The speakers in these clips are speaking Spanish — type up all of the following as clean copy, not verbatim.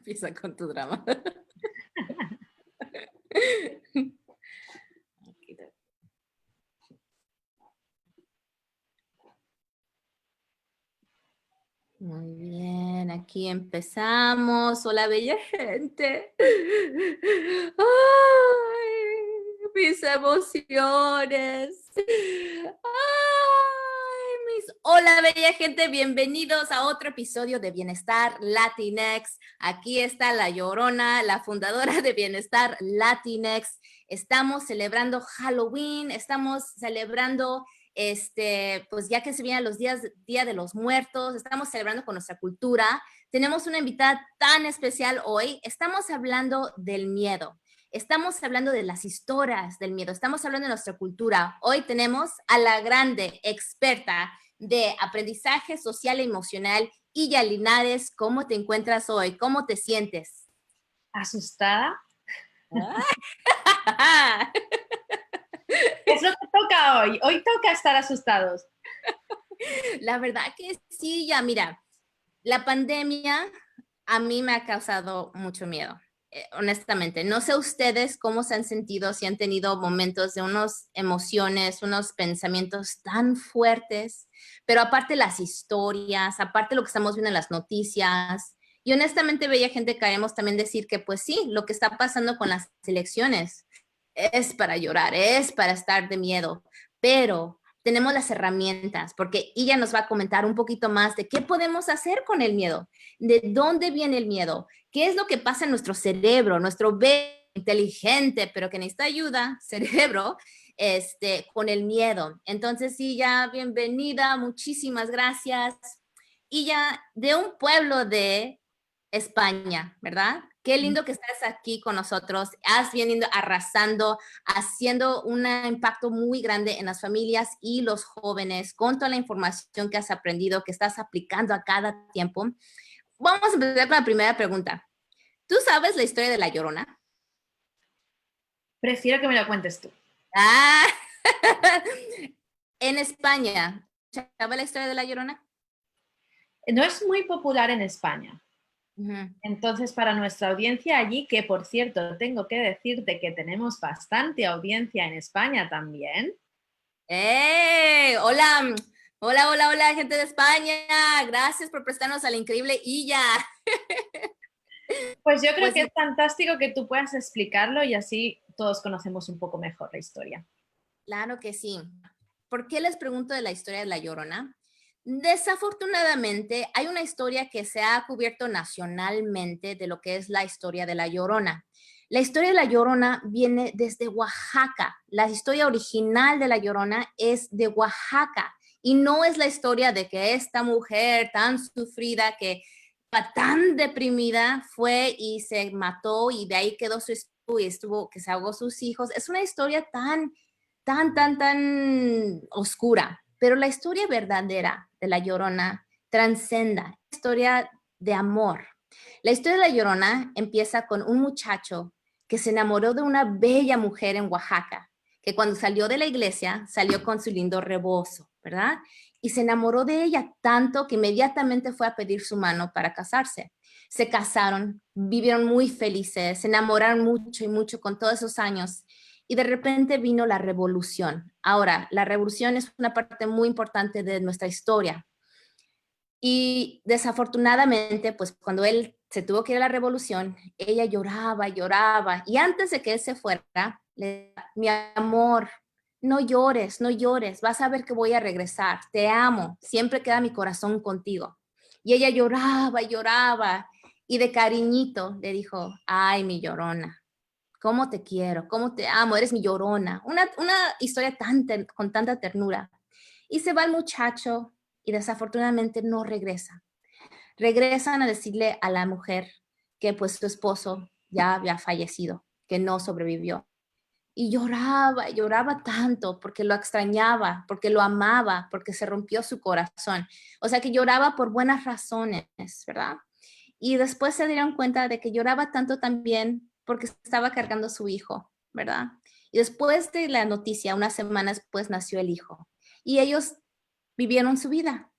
Empieza con tu drama. Muy bien, aquí empezamos. Hola, bella gente. Ay, mis emociones. Hola, bella gente. Bienvenidos a otro episodio de Bienestar Latinx. Aquí está la Llorona, la fundadora de Bienestar Latinx. Estamos celebrando Halloween, estamos celebrando pues ya que se vienen los Día de los Muertos, estamos celebrando con nuestra cultura. Tenemos una invitada tan especial hoy. Estamos hablando del miedo. Estamos hablando de las historias del miedo. Estamos hablando de nuestra cultura. Hoy tenemos a la grande experta de aprendizaje social e emocional, Illa Linares. ¿Cómo te encuentras hoy? ¿Cómo te sientes? ¿Asustada? Es lo que toca hoy. Hoy toca estar asustados. La verdad que sí, ya mira, la pandemia a mí me ha causado mucho miedo, honestamente. No sé ustedes cómo se han sentido, si han tenido momentos de unas emociones, unos pensamientos tan fuertes, pero aparte las historias, aparte lo que estamos viendo en las noticias. Y honestamente veía gente caemos también decir que pues sí, lo que está pasando con las elecciones es para llorar, es para estar de miedo, pero tenemos las herramientas, porque ella nos va a comentar un poquito más de qué podemos hacer con el miedo, de dónde viene el miedo, qué es lo que pasa en nuestro cerebro, nuestro inteligente, pero que necesita ayuda, cerebro, con el miedo. Entonces, sí, ya bienvenida, muchísimas gracias. Y ya de un pueblo de España, ¿verdad? Qué lindo que estás aquí con nosotros. Has venido arrasando, haciendo un impacto muy grande en las familias y los jóvenes con toda la información que has aprendido, que estás aplicando a cada tiempo. Vamos a empezar con la primera pregunta. ¿Tú sabes la historia de La Llorona? Prefiero que me lo cuentes tú. Ah, en España, ¿sabes la historia de La Llorona? No es muy popular en España. Uh-huh. Entonces, para nuestra audiencia allí, que por cierto, tengo que decirte que tenemos bastante audiencia en España también. ¡Hey! Hola, hola, hola, hola, gente de España. Gracias por prestarnos a la increíble Illa. Pues yo creo Pues que es fantástico que tú puedas explicarlo y así todos conocemos un poco mejor la historia. claro que sí. ¿Por qué les pregunto de la historia de La Llorona? Desafortunadamente, hay una historia que se ha cubierto nacionalmente de lo que es la historia de La Llorona. La historia de La Llorona viene desde Oaxaca. La historia original de La Llorona es de Oaxaca y no es la historia de que esta mujer tan sufrida, que tan deprimida, fue y se mató y de ahí quedó su espíritu y estuvo, que se ahogó sus hijos. Es una historia tan oscura, pero la historia verdadera de La Llorona transcenda, la historia de amor. La historia de La Llorona empieza con un muchacho que se enamoró de una bella mujer en Oaxaca, que cuando salió de la iglesia salió con su lindo rebozo, ¿verdad? Y se enamoró de ella tanto que inmediatamente fue a pedir su mano para casarse. Se casaron, vivieron muy felices, se enamoraron mucho y mucho con todos esos años y de repente vino la revolución. Ahora, la revolución es una parte muy importante de nuestra historia. Y desafortunadamente, pues cuando él se tuvo que ir a la revolución, ella lloraba, lloraba. Y antes de que él se fuera, le decía, mi amor, no llores, no llores, vas a ver que voy a regresar, te amo, siempre queda mi corazón contigo. Y ella lloraba, lloraba, y de cariñito le dijo, ay, mi llorona, cómo te quiero, cómo te amo, eres mi llorona. Una historia con tanta ternura. Y se va el muchacho y desafortunadamente no regresa. Regresan a decirle a la mujer que pues su esposo ya había fallecido, que no sobrevivió. Y lloraba, lloraba tanto porque lo extrañaba, porque lo amaba, porque se rompió su corazón. O sea que lloraba por buenas razones, ¿verdad? Y después se dieron cuenta de que lloraba tanto también porque estaba cargando a su hijo, ¿verdad? Y después de la noticia, unas semanas después nació el hijo. Y ellos vivieron su vida.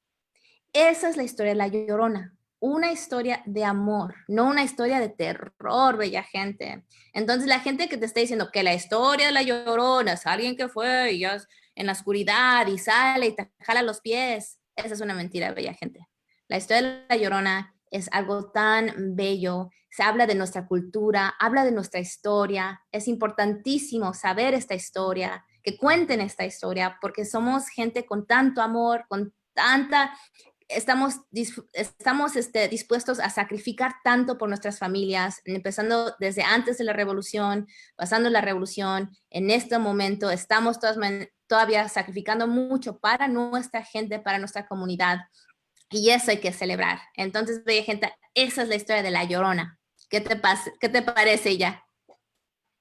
Esa es la historia de La Llorona. una historia de amor, no una historia de terror, bella gente. Entonces, la gente que te está diciendo que la historia de la Llorona es alguien que fue y ya en la oscuridad y sale y te jala los pies, esa es una mentira, bella gente. La historia de la Llorona es algo tan bello, se habla de nuestra cultura, habla de nuestra historia, es importantísimo saber esta historia, que cuenten esta historia, porque somos gente con tanto amor, con tanta estamos, dispuestos a sacrificar tanto por nuestras familias, empezando desde antes de la revolución, pasando la revolución, en este momento estamos todavía sacrificando mucho para nuestra gente, para nuestra comunidad, y eso hay que celebrar. Entonces, bella gente, esa es la historia de La Llorona. ¿Qué te parece ya?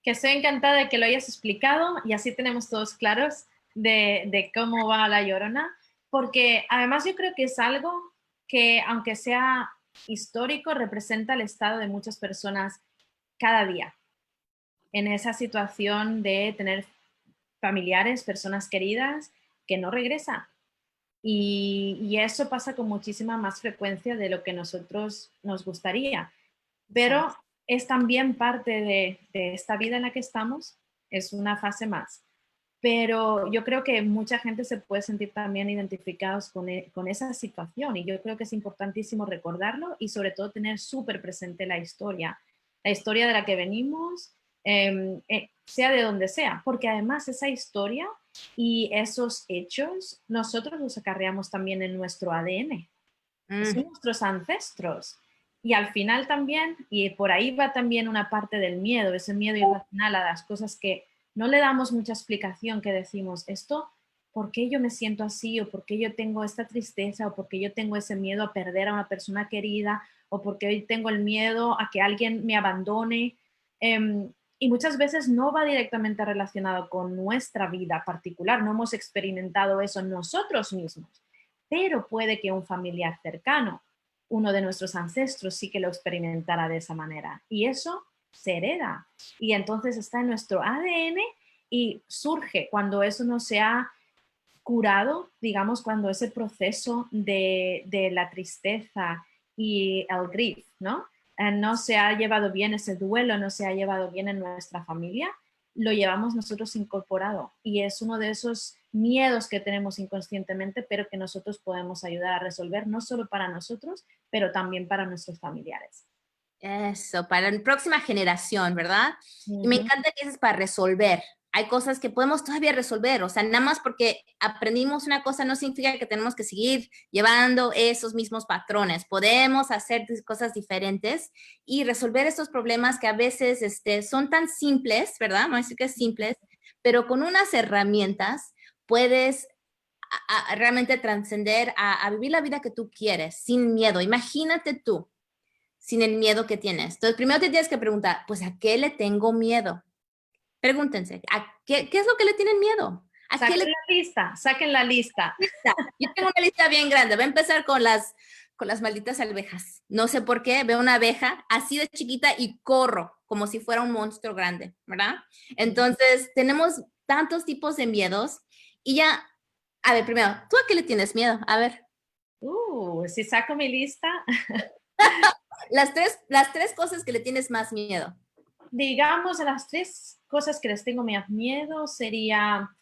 Que estoy encantada de que lo hayas explicado y así tenemos todos claros de cómo va la Llorona, porque además yo creo que es algo que, aunque sea histórico, representa el estado de muchas personas cada día, en esa situación de tener familiares, personas queridas que no regresan. Y eso pasa con muchísima más frecuencia de lo que nosotros nos gustaría. Pero es también parte de esta vida en la que estamos, es una fase más. Pero yo creo que mucha gente se puede sentir también identificados con esa situación y yo creo que es importantísimo recordarlo y sobre todo tener súper presente la historia de la que venimos, sea de donde sea, porque además esa historia y esos hechos nosotros los acarreamos también en nuestro ADN, son nuestros ancestros. Y al final también, y por ahí va también una parte del miedo, ese miedo irracional a las cosas que no le damos mucha explicación, que decimos, esto, ¿por qué yo me siento así? ¿O por qué yo tengo esta tristeza? ¿O por qué yo tengo ese miedo a perder a una persona querida? ¿O por qué tengo el miedo a que alguien me abandone? Y muchas veces no va directamente relacionado con nuestra vida particular, no hemos experimentado eso nosotros mismos, pero puede que un familiar cercano, uno de nuestros ancestros, sí que lo experimentara de esa manera. Y eso se hereda. Y entonces está en nuestro ADN y surge cuando eso no se ha curado, digamos, cuando ese proceso de la tristeza y el grief, ¿no? No se ha llevado bien ese duelo, no se ha llevado bien en nuestra familia, lo llevamos nosotros incorporado y es uno de esos miedos que tenemos inconscientemente, pero que nosotros podemos ayudar a resolver, no solo para nosotros, pero también para nuestros familiares. Eso, para la próxima generación, ¿verdad? Y me Ujú. encanta que es para resolver. Hay cosas que podemos todavía resolver, o sea, nada más porque aprendimos una cosa no significa que tenemos que seguir llevando esos mismos patrones. Podemos hacer cosas diferentes y resolver estos problemas que a veces son tan simples, ¿verdad? No decir que es simples, pero con unas herramientas puedes realmente trascender a vivir la vida que tú quieres, sin miedo. Imagínate tú sin el miedo que tienes. Entonces, primero te tienes que preguntar, pues, ¿a qué le tengo miedo? Pregúntense, ¿qué es lo que le tienen miedo? ¿A qué Saquen le la lista, saquen la lista. lista? Yo tengo una lista bien grande. Voy a empezar con las malditas abejas. No sé por qué, veo una abeja así de chiquita y corro como si fuera un monstruo grande, ¿verdad? Entonces, tenemos tantos tipos de miedos y ya, a ver, primero, ¿tú a qué le tienes miedo? A ver, Si saco mi lista, las tres cosas que le tienes más miedo. digamos, las tres cosas que les tengo más miedo sería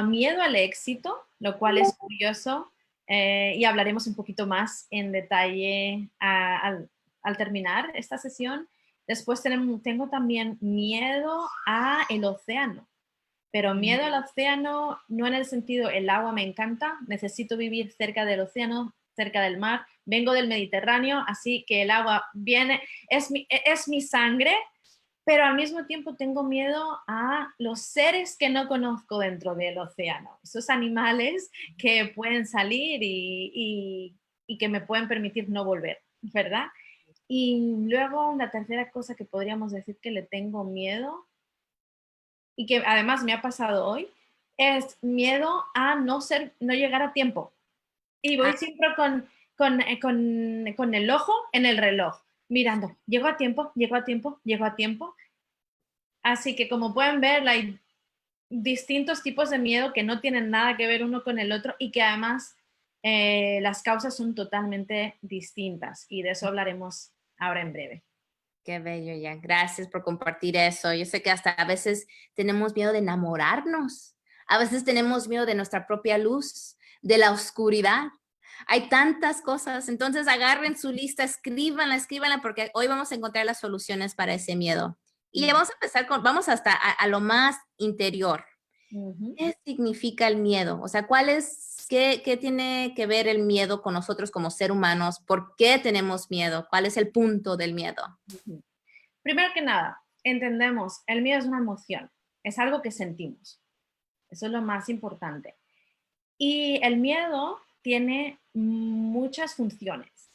miedo al éxito, lo cual es curioso, y hablaremos un poquito más en detalle al terminar esta sesión. Después tengo también miedo a el océano, pero miedo al océano no en el sentido el agua me encanta, necesito vivir cerca del océano, cerca del mar, vengo del Mediterráneo, así que el agua viene, es mi sangre, pero al mismo tiempo tengo miedo a los seres que no conozco dentro del océano, esos animales que pueden salir y que me pueden permitir no volver, ¿verdad? Y luego la tercera cosa que podríamos decir que le tengo miedo y que además me ha pasado hoy es miedo a no llegar a tiempo. Y voy siempre con el ojo en el reloj, mirando, llego a tiempo, llego a tiempo, llego a tiempo. Así que como pueden ver, hay distintos tipos de miedo que no tienen nada que ver uno con el otro y que además las causas son totalmente distintas y de eso hablaremos ahora en breve. Qué bello, ya. Gracias por compartir eso. Yo sé que hasta a veces tenemos miedo de enamorarnos. A veces tenemos miedo de nuestra propia luz, de la oscuridad. Hay tantas cosas. Entonces agarren su lista, escríbanla, escríbanla, porque hoy vamos a encontrar las soluciones para ese miedo. Y vamos a empezar vamos hasta a lo más interior. ¿Qué significa el miedo? O sea, qué tiene que ver el miedo con nosotros como seres humanos? ¿Por qué tenemos miedo? ¿Cuál es el punto del miedo? Primero que nada, entendemos, el miedo es una emoción, es algo que sentimos. Eso es lo más importante. Y el miedo tiene muchas funciones.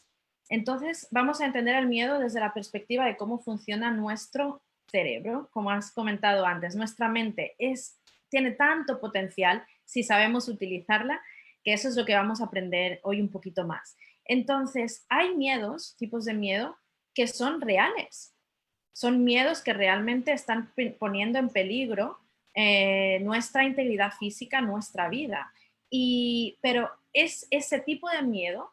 Entonces, vamos a entender el miedo desde la perspectiva de cómo funciona nuestro cerebro. Como has comentado antes, nuestra mente tiene tanto potencial si sabemos utilizarla, que eso es lo que vamos a aprender hoy un poquito más. Entonces, hay miedos, tipos de miedo, que son reales. Son miedos que realmente están poniendo en peligro nuestra integridad física, nuestra vida. Pero es ese tipo de miedo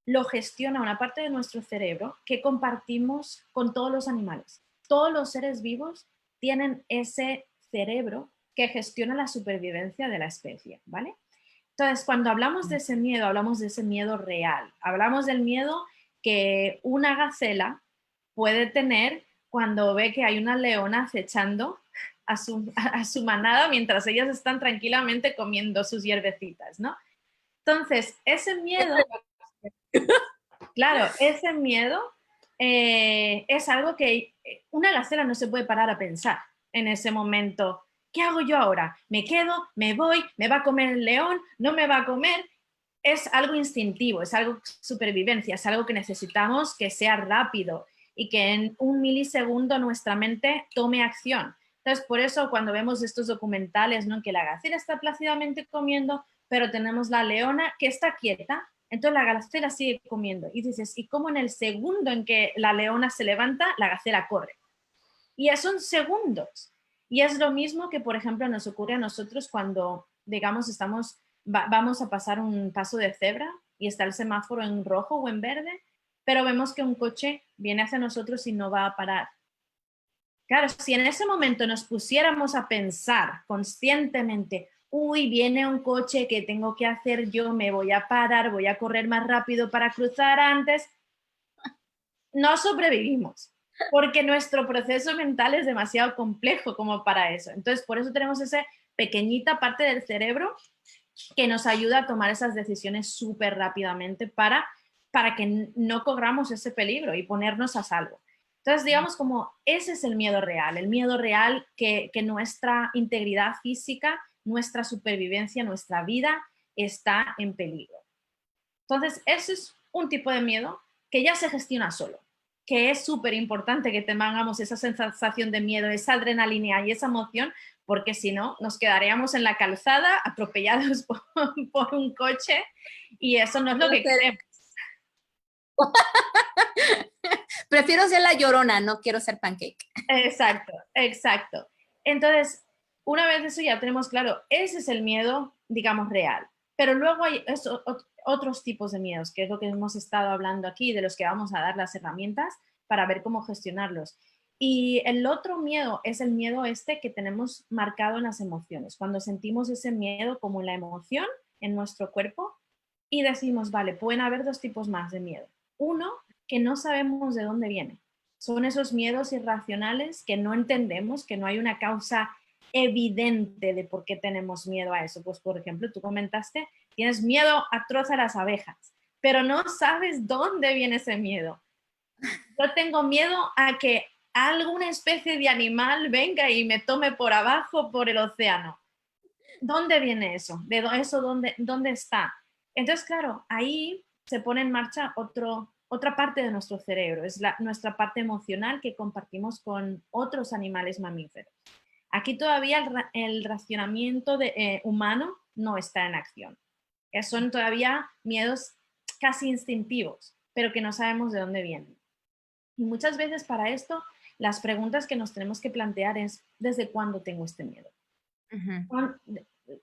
lo gestiona una parte de nuestro cerebro que compartimos con todos los animales. Todos los seres vivos tienen ese cerebro que gestiona la supervivencia de la especie, ¿vale? Entonces, cuando hablamos de ese miedo, hablamos de ese miedo real. Hablamos del miedo que una gacela puede tener cuando ve que hay una leona acechando a su manada mientras ellas están tranquilamente comiendo sus hierbecitas, ¿no? Entonces, ese miedo, claro, ese miedo es algo que una gacela no se puede parar a pensar en ese momento. ¿Qué hago yo ahora? ¿Me quedo? ¿Me voy? ¿Me va a comer el león? ¿No me va a comer? Es algo instintivo, es algo supervivencia, es algo que necesitamos que sea rápido y que en un milisegundo nuestra mente tome acción. Entonces, por eso cuando vemos estos documentales, ¿no? Que la gacela está plácidamente comiendo, pero tenemos la leona que está quieta, entonces la gacela sigue comiendo. Y dices, ¿y cómo en el segundo en que la leona se levanta, la gacela corre? Y son segundos. Y es lo mismo que, por ejemplo, nos ocurre a nosotros cuando, digamos, vamos a pasar un paso de cebra y está el semáforo en rojo o en verde, pero vemos que un coche viene hacia nosotros y no va a parar. Claro, si en ese momento nos pusiéramos a pensar conscientemente, uy, viene un coche, ¿qué tengo que hacer yo? Me voy a parar, voy a correr más rápido para cruzar antes, no sobrevivimos, porque nuestro proceso mental es demasiado complejo como para eso. Entonces, por eso tenemos esa pequeñita parte del cerebro que nos ayuda a tomar esas decisiones súper rápidamente para que no corramos ese peligro y ponernos a salvo. Entonces, digamos como ese es el miedo real que nuestra integridad física, nuestra supervivencia, nuestra vida está en peligro. Entonces, ese es un tipo de miedo que ya se gestiona solo, que es súper importante que tengamos esa sensación de miedo, esa adrenalina y esa emoción, porque si no, nos quedaríamos en la calzada atropellados por un coche y eso no es lo que queremos. Prefiero ser la llorona, no quiero ser pancake. Exacto, exacto. Entonces, una vez eso ya tenemos claro, ese es el miedo, digamos, real. Pero luego hay otros tipos de miedos, que es lo que hemos estado hablando aquí, de los que vamos a dar las herramientas para ver cómo gestionarlos. Y el otro miedo es el miedo este que tenemos marcado en las emociones. Cuando sentimos ese miedo como en la emoción en nuestro cuerpo y decimos, vale, pueden haber dos tipos más de miedo. Uno, que no sabemos de dónde viene. Son esos miedos irracionales que no entendemos, que no hay una causa evidente de por qué tenemos miedo a eso. Pues, por ejemplo, tú comentaste, tienes miedo atroz a las abejas, pero no sabes dónde viene ese miedo. Yo tengo miedo a que alguna especie de animal venga y me tome por abajo por el océano. ¿Dónde viene eso? ¿De eso dónde está? Entonces, claro, ahí se pone en marcha otra parte de nuestro cerebro, es nuestra parte emocional que compartimos con otros animales mamíferos. Aquí todavía el racionamiento humano no está en acción. Son todavía miedos casi instintivos, pero que no sabemos de dónde vienen. Y muchas veces para esto, las preguntas que nos tenemos que plantear es, ¿desde cuándo tengo este miedo?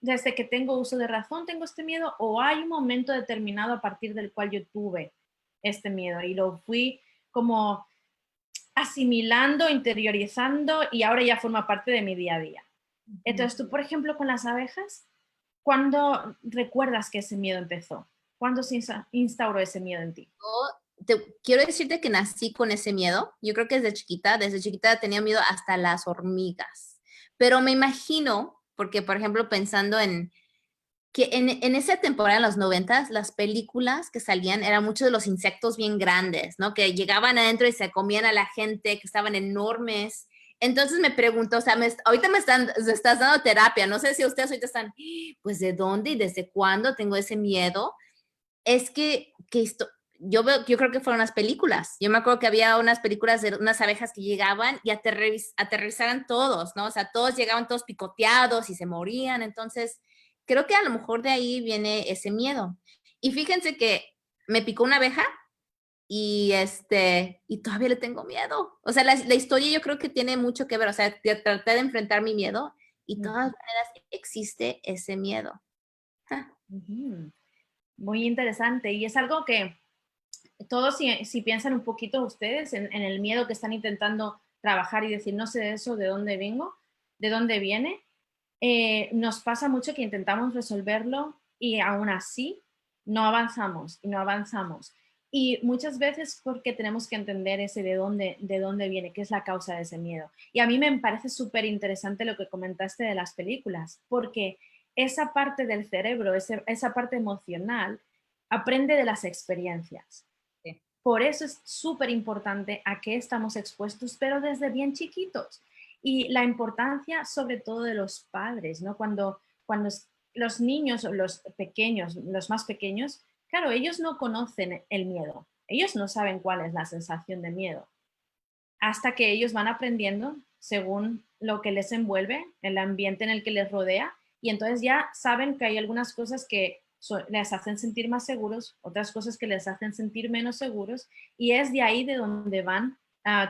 desde que tengo uso de razón tengo este miedo o hay un momento determinado a partir del cual yo tuve este miedo y lo fui como asimilando, interiorizando y ahora ya forma parte de mi día a día. Entonces, tú, por ejemplo, con las abejas, ¿cuándo recuerdas que ese miedo empezó? ¿Cuándo se instauró ese miedo en ti? Quiero decirte que nací con ese miedo. Yo creo que desde chiquita tenía miedo hasta las hormigas. Pero me imagino, porque por ejemplo pensando en que en esa temporada, en los 90, las películas que salían eran muchos de los insectos bien grandes, ¿no? Que llegaban adentro y se comían a la gente, que estaban enormes. Entonces me pregunto, o sea, ahorita me estás dando terapia, no sé si ustedes ahorita están, pues, ¿de dónde y desde cuándo tengo ese miedo? Es que yo creo que fueron las películas. Yo me acuerdo que había unas películas de unas abejas que llegaban y aterrizaran todos, ¿no? O sea, todos llegaban todos picoteados y se morían. Entonces, creo que a lo mejor de ahí viene ese miedo. Y fíjense que me picó una abeja y todavía le tengo miedo. O sea, la historia yo creo que tiene mucho que ver. O sea, traté de enfrentar mi miedo y de todas maneras existe ese miedo. Ah. Ujú. Muy interesante. Y es algo que todos, si piensan un poquito ustedes en el miedo que están intentando trabajar y decir, no sé de eso, de dónde vengo, de dónde viene, nos pasa mucho que intentamos resolverlo y aún así no avanzamos y no avanzamos. Y muchas veces porque tenemos que entender ese de dónde viene, qué es la causa de ese miedo. Y a mí me parece súper interesante lo que comentaste de las películas, porque esa parte del cerebro, esa parte emocional, aprende de las experiencias. Sí. Por eso es súper importante a qué estamos expuestos, pero desde bien chiquitos. Y la importancia sobre todo de los padres, ¿no? Cuando los niños o los pequeños, los más pequeños, claro, ellos no conocen el miedo, ellos no saben cuál es la sensación de miedo, hasta que ellos van aprendiendo según lo que les envuelve, el ambiente en el que les rodea, y entonces ya saben que hay algunas cosas que les hacen sentir más seguros, otras cosas que les hacen sentir menos seguros, y es de ahí de donde van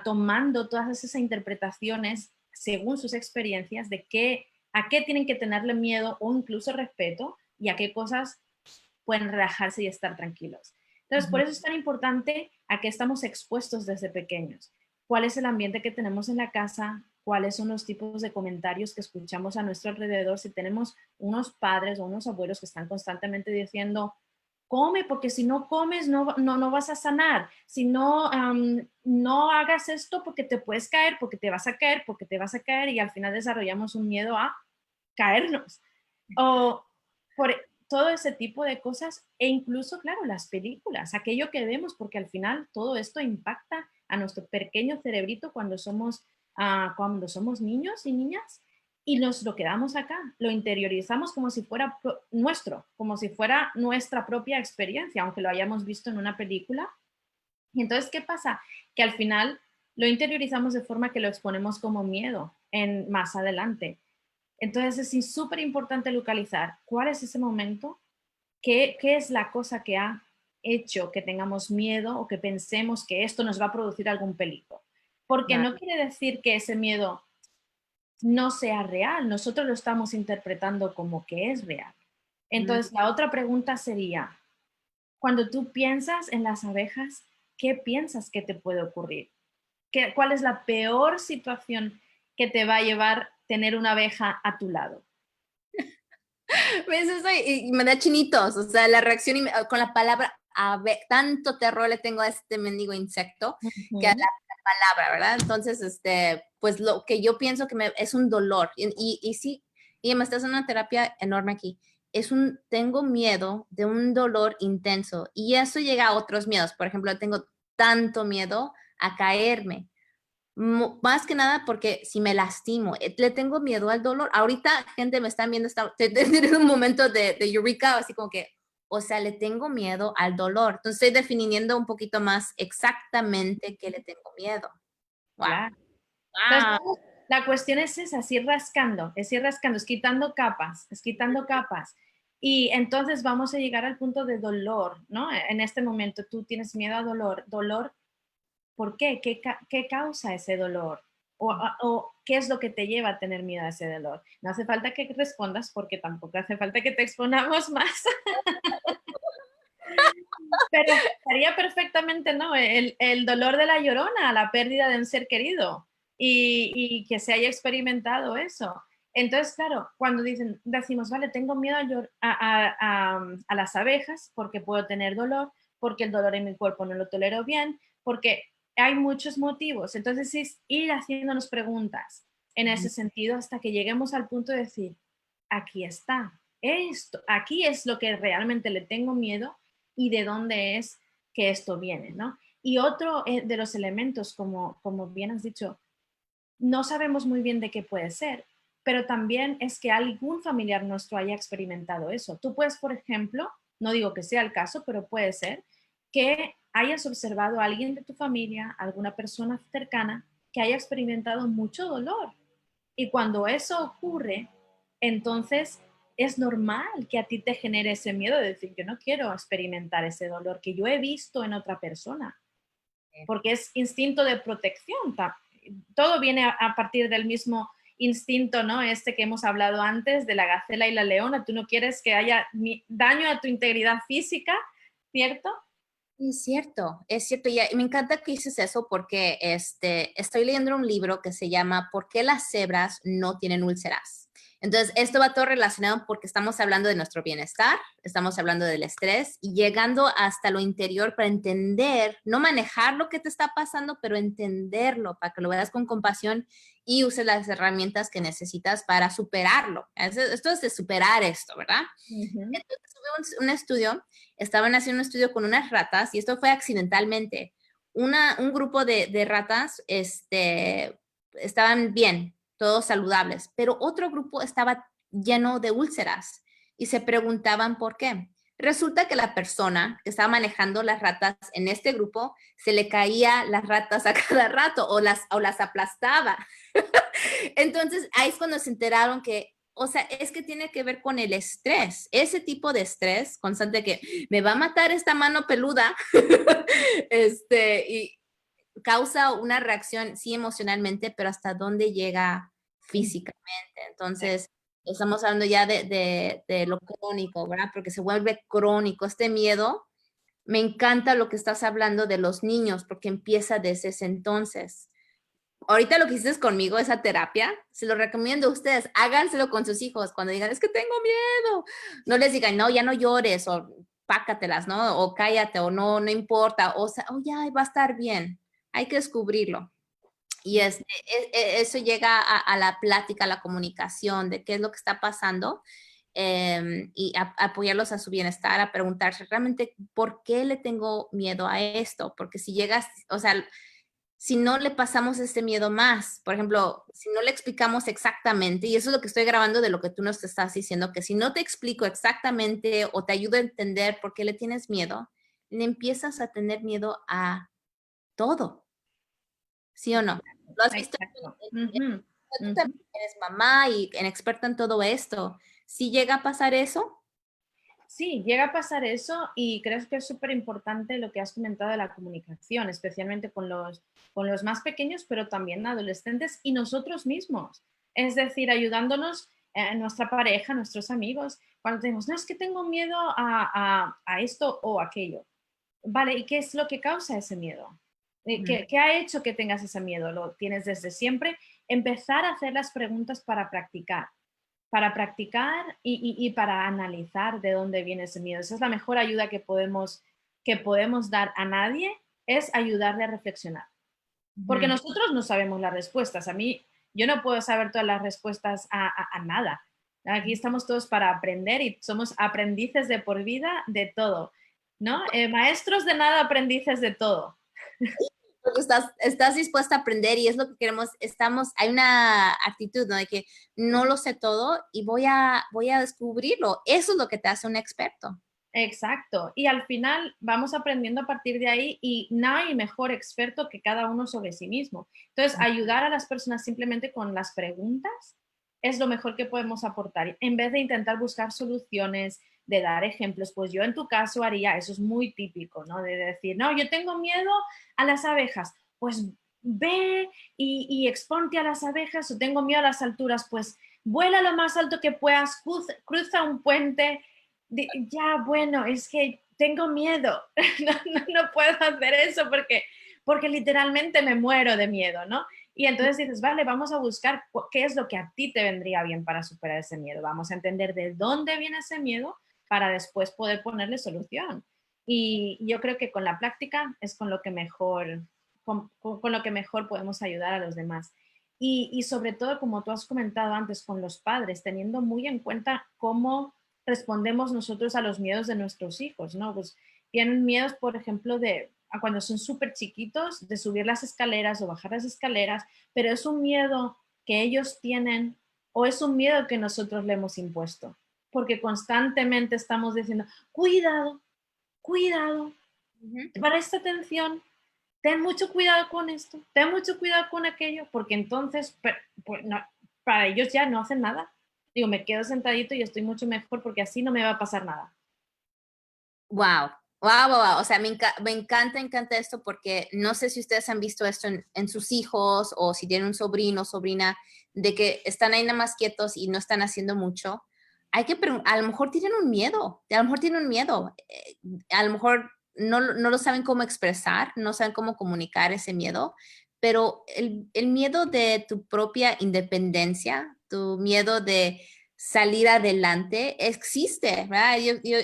tomando todas esas interpretaciones según sus experiencias de a qué tienen que tenerle miedo o incluso respeto y a qué cosas pueden relajarse y estar tranquilos. Entonces, por eso es tan importante a qué estamos expuestos desde pequeños. ¿Cuál es el ambiente que tenemos en la casa? ¿Cuáles son los tipos de comentarios que escuchamos a nuestro alrededor? Si tenemos unos padres o unos abuelos que están constantemente diciendo, come, porque si no comes no vas a sanar. Si no, no hagas esto porque te puedes caer, porque te vas a caer, porque te vas a caer y al final desarrollamos un miedo a caernos. O por todo ese tipo de cosas e incluso, claro, las películas, aquello que vemos, porque al final todo esto impacta a nuestro pequeño cerebrito cuando somos niños y niñas y nos lo quedamos acá, lo interiorizamos como si fuera nuestro, como si fuera nuestra propia experiencia, aunque lo hayamos visto en una película. Y entonces, ¿qué pasa? Que al final lo interiorizamos de forma que lo exponemos como miedo más adelante. Entonces es súper importante localizar cuál es ese momento, qué es la cosa que ha hecho que tengamos miedo o que pensemos que esto nos va a producir algún peligro. Porque Claro. no quiere decir que ese miedo no sea real, nosotros lo estamos interpretando como que es real. Mm. Entonces la otra pregunta sería, cuando tú piensas en las abejas, ¿qué piensas que te puede ocurrir? ¿Cuál es la peor situación que te va a llevar tener una abeja a tu lado? ¿Ves eso? Y me da chinitos, o sea, la reacción con la palabra tanto terror le tengo a este mendigo insecto que a Ujú. la palabra, ¿verdad? Entonces, pues lo que yo pienso que es un dolor y sí, y me está haciendo una terapia enorme aquí. Tengo miedo de un dolor intenso y eso llega a otros miedos. Por ejemplo, tengo tanto miedo a caerme. Más que nada porque si me lastimo, le tengo miedo al dolor. Ahorita, gente, me están viendo, teniendo un momento de eureka, así como que, o sea, le tengo miedo al dolor. Entonces estoy definiendo un poquito más exactamente qué le tengo miedo. Wow. Claro. Entonces, Wow. la cuestión es esa, es ir rascando, es quitando capas. Y entonces vamos a llegar al punto de dolor, ¿no? En este momento tú tienes miedo a dolor. ¿Dolor por qué? ¿Qué causa ese dolor? O qué es lo que te lleva a tener miedo a ese dolor. No hace falta que respondas porque tampoco hace falta que te exponamos más. Pero estaría perfectamente, ¿no? El dolor de la llorona, la pérdida de un ser querido y que se haya experimentado eso. Entonces, claro, cuando decimos, vale, tengo miedo a las abejas porque puedo tener dolor, porque el dolor en mi cuerpo no lo tolero bien, porque hay muchos motivos. Entonces, es ir haciéndonos preguntas en ese sentido hasta que lleguemos al punto de decir, aquí está, esto, aquí es lo que realmente le tengo miedo y de dónde es que esto viene, ¿no? Y otro de los elementos, como bien has dicho, no sabemos muy bien de qué puede ser, pero también es que algún familiar nuestro haya experimentado eso. Tú puedes, por ejemplo, no digo que sea el caso, pero puede ser que hayas observado a alguien de tu familia, alguna persona cercana, que haya experimentado mucho dolor. Y cuando eso ocurre, entonces es normal que a ti te genere ese miedo de decir, yo no quiero experimentar ese dolor que yo he visto en otra persona, porque es instinto de protección. Todo viene a partir del mismo instinto, ¿no? Este que hemos hablado antes de la gacela y la leona. Tú no quieres que haya daño a tu integridad física, ¿cierto? Es cierto, y me encanta que dices eso porque estoy leyendo un libro que se llama ¿Por qué las cebras no tienen úlceras? Entonces, esto va todo relacionado porque estamos hablando de nuestro bienestar, estamos hablando del estrés y llegando hasta lo interior para entender, no manejar lo que te está pasando, pero entenderlo para que lo veas con compasión y uses las herramientas que necesitas para superarlo. Esto es de superar esto, ¿verdad? Ujú. Entonces, hubo un estudio, estaban haciendo un estudio con unas ratas y esto fue accidentalmente. Un grupo de ratas estaban bien, todos saludables, pero otro grupo estaba lleno de úlceras y se preguntaban por qué. Resulta que la persona que estaba manejando las ratas en este grupo se le caía las ratas a cada rato o las aplastaba. Entonces, ahí es cuando se enteraron que, o sea, es que tiene que ver con el estrés, ese tipo de estrés constante que me va a matar esta mano peluda, y causa una reacción, sí, emocionalmente, pero hasta dónde llega físicamente. Entonces, estamos hablando ya de lo crónico, ¿verdad? Porque se vuelve crónico. Este miedo, me encanta lo que estás hablando de los niños, porque empieza desde ese entonces. Ahorita lo que hiciste conmigo, esa terapia, se lo recomiendo a ustedes, háganselo con sus hijos cuando digan, es que tengo miedo. No les digan, no, ya no llores, o pácatelas, ¿no? O cállate, o no, no importa, o sea, oh, ya va a estar bien. Hay que descubrirlo. Y eso llega a la plática, a la comunicación de qué es lo que está pasando, y apoyarlos a su bienestar, a preguntarse realmente por qué le tengo miedo a esto, porque si llegas, o sea, si no le pasamos este miedo más, por ejemplo, si no le explicamos exactamente, y eso es lo que estoy grabando de lo que tú nos estás diciendo, que si no te explico exactamente o te ayudo a entender por qué le tienes miedo, le empiezas a tener miedo a todo, ¿sí o no? Lo has visto, Exacto. Ujú, tú ujú. también eres mamá y experta en todo esto. Si llega a pasar eso, Sí, llega a pasar eso y creo que es súper importante lo que has comentado de la comunicación, especialmente con los más pequeños, pero también adolescentes y nosotros mismos. Es decir, ayudándonos, nuestra pareja, nuestros amigos, cuando decimos, no, es que tengo miedo a esto o aquello. Vale, ¿y qué es lo que causa ese miedo? ujú, ¿Qué ha hecho que tengas ese miedo? ¿Lo tienes desde siempre? Empezar a hacer las preguntas para practicar y para analizar de dónde viene ese miedo. Esa es la mejor ayuda que podemos dar a nadie, es ayudarle a reflexionar. Porque ujú. nosotros no sabemos las respuestas. A mí, yo no puedo saber todas las respuestas a nada. Aquí estamos todos para aprender y somos aprendices de por vida de todo, ¿no? Maestros de nada, aprendices de todo. Porque estás dispuesta a aprender y es lo que queremos, hay una actitud, ¿no? De que no lo sé todo y voy a descubrirlo. Eso es lo que te hace un experto. Exacto. Y al final vamos aprendiendo a partir de ahí y no hay mejor experto que cada uno sobre sí mismo. Entonces, ayudar a las personas simplemente con las preguntas es lo mejor que podemos aportar. En vez de intentar buscar soluciones, de dar ejemplos, pues yo en tu caso haría, eso es muy típico, ¿no? De decir, no, yo tengo miedo a las abejas. Pues ve y exponte a las abejas, o tengo miedo a las alturas, pues vuela lo más alto que puedas, cruza un puente. Ya, bueno, es que tengo miedo, no puedo hacer eso porque literalmente me muero de miedo, ¿no? Y entonces dices, vale, vamos a buscar qué es lo que a ti te vendría bien para superar ese miedo. Vamos a entender de dónde viene ese miedo para después poder ponerle solución. Y yo creo que con la práctica es con lo que mejor, con lo que mejor podemos ayudar a los demás. Y sobre todo, como tú has comentado antes, con los padres, teniendo muy en cuenta cómo respondemos nosotros a los miedos de nuestros hijos, ¿no? Pues tienen miedos, por ejemplo, de a cuando son súper chiquitos, de subir las escaleras o bajar las escaleras, pero es un miedo que ellos tienen o es un miedo que nosotros le hemos impuesto, porque constantemente estamos diciendo, cuidado, cuidado, presta atención, ten mucho cuidado con esto, ten mucho cuidado con aquello, porque entonces pues no, para ellos ya no hacen nada. Digo, me quedo sentadito y estoy mucho mejor porque así no me va a pasar nada. Wow, wow, wow, wow. O sea, me encanta esto porque no sé si ustedes han visto esto en sus hijos o si tienen un sobrino o sobrina de que están ahí nada más quietos y no están haciendo mucho. Hay que a lo mejor tienen un miedo, a lo mejor tienen un miedo, a lo mejor no lo saben cómo expresar, no saben cómo comunicar ese miedo, pero el miedo de tu propia independencia, tu miedo de salir adelante existe, ¿verdad?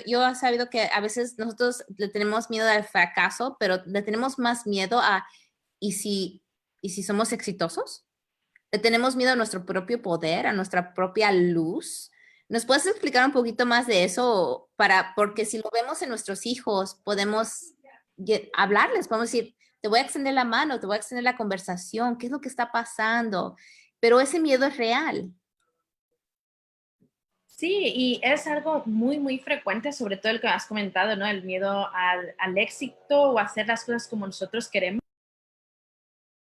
Yo he sabido que a veces nosotros le tenemos miedo al fracaso, pero le tenemos más miedo a, ¿y si, y si somos exitosos? Le tenemos miedo a nuestro propio poder, a nuestra propia luz. ¿Nos puedes explicar un poquito más de eso? Porque si lo vemos en nuestros hijos, podemos hablarles, podemos decir, te voy a extender la mano, te voy a extender la conversación, ¿qué es lo que está pasando? Pero ese miedo es real. Sí, y es algo muy, muy frecuente, sobre todo el que has comentado, ¿no? El miedo al éxito o a hacer las cosas como nosotros queremos.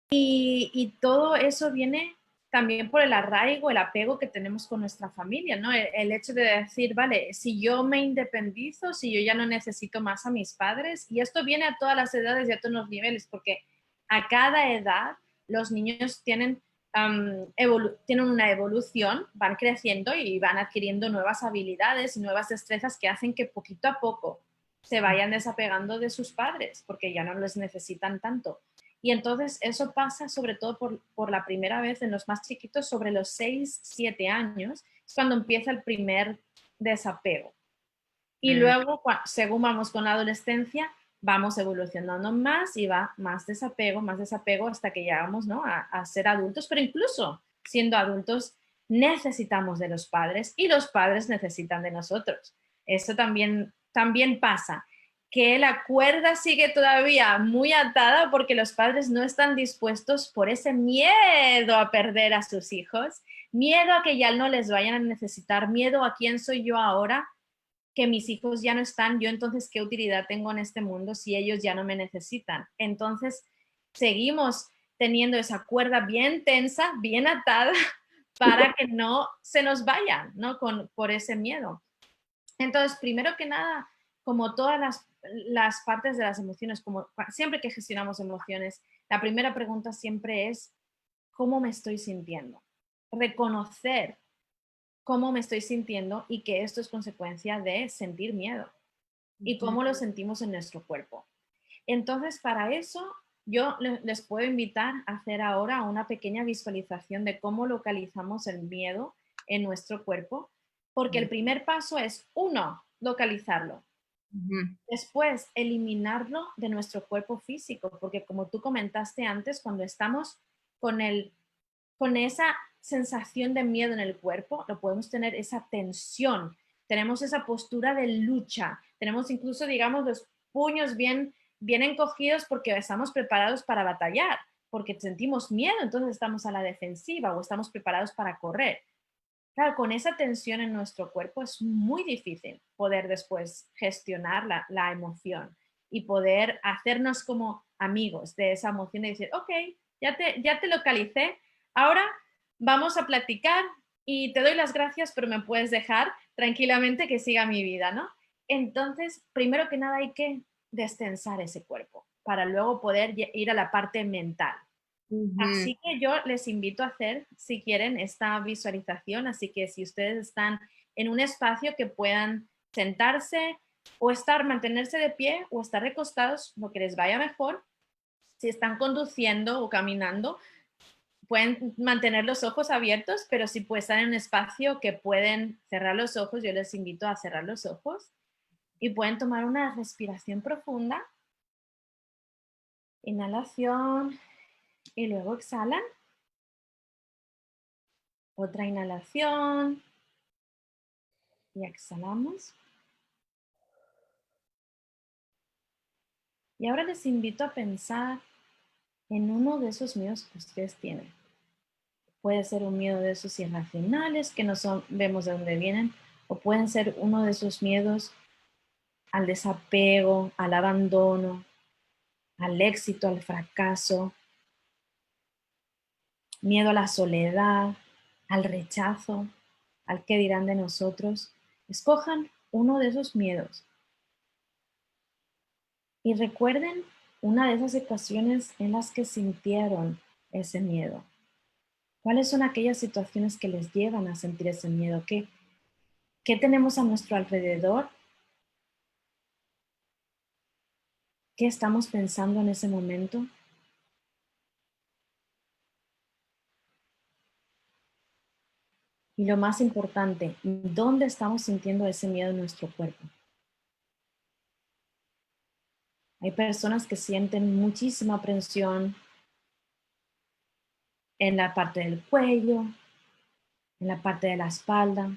Y todo eso viene también por el arraigo, el apego que tenemos con nuestra familia, ¿no? El hecho de decir, vale, si yo me independizo, si yo ya no necesito más a mis padres, y esto viene a todas las edades y a todos los niveles, porque a cada edad los niños tienen una evolución, van creciendo y van adquiriendo nuevas habilidades y nuevas destrezas que hacen que poquito a poco se vayan desapegando de sus padres, porque ya no los necesitan tanto. Y entonces eso pasa sobre todo por la primera vez en los más chiquitos, sobre los 6 7 años, es cuando empieza el primer desapego. Y luego, según vamos con la adolescencia, vamos evolucionando más y va más desapego hasta que llegamos, ¿no? a ser adultos, pero incluso siendo adultos necesitamos de los padres y los padres necesitan de nosotros. Eso también pasa, que la cuerda sigue todavía muy atada porque los padres no están dispuestos por ese miedo a perder a sus hijos, miedo a que ya no les vayan a necesitar, miedo a quién soy yo ahora, que mis hijos ya no están, yo entonces qué utilidad tengo en este mundo si ellos ya no me necesitan. Entonces seguimos teniendo esa cuerda bien tensa, bien atada, para que no se nos vayan, ¿no? Por ese miedo. Entonces, primero que nada, como todas las partes de las emociones, como siempre que gestionamos emociones, la primera pregunta siempre es, ¿cómo me estoy sintiendo? Reconocer cómo me estoy sintiendo y que esto es consecuencia de sentir miedo y cómo lo sentimos en nuestro cuerpo. Entonces, para eso, yo les puedo invitar a hacer ahora una pequeña visualización de cómo localizamos el miedo en nuestro cuerpo, porque el primer paso es, uno, localizarlo. Después, eliminarlo de nuestro cuerpo físico, porque como tú comentaste antes, cuando estamos con esa sensación de miedo en el cuerpo, lo podemos tener esa tensión, tenemos esa postura de lucha, tenemos incluso, digamos, los puños bien encogidos porque estamos preparados para batallar, porque sentimos miedo, entonces estamos a la defensiva o estamos preparados para correr. Claro, con esa tensión en nuestro cuerpo es muy difícil poder después gestionar la emoción y poder hacernos como amigos de esa emoción y decir, ok, ya te localicé, ahora vamos a platicar y te doy las gracias, pero me puedes dejar tranquilamente que siga mi vida, ¿no? Entonces, primero que nada hay que destensar ese cuerpo para luego poder ir a la parte mental. Ujú. Así que yo les invito a hacer, si quieren, esta visualización. Así que si ustedes están en un espacio que puedan sentarse o estar, mantenerse de pie o estar recostados, lo que les vaya mejor. Si están conduciendo o caminando, pueden mantener los ojos abiertos, pero si pueden estar en un espacio que pueden cerrar los ojos, yo les invito a cerrar los ojos y pueden tomar una respiración profunda. Inhalación y luego exhalan. Otra inhalación y exhalamos. Y ahora les invito a pensar en uno de esos miedos que ustedes tienen. Puede ser un miedo de esos irracionales que no son, vemos de dónde vienen, o pueden ser uno de esos miedos al desapego, al abandono, al éxito, al fracaso, miedo a la soledad, al rechazo, al qué dirán de nosotros. Escojan uno de esos miedos y recuerden una de esas situaciones en las que sintieron ese miedo. ¿Cuáles son aquellas situaciones que les llevan a sentir ese miedo? ¿Qué tenemos a nuestro alrededor? ¿Qué estamos pensando en ese momento? Y lo más importante, ¿dónde estamos sintiendo ese miedo en nuestro cuerpo? Hay personas que sienten muchísima presión en la parte del cuello, en la parte de la espalda,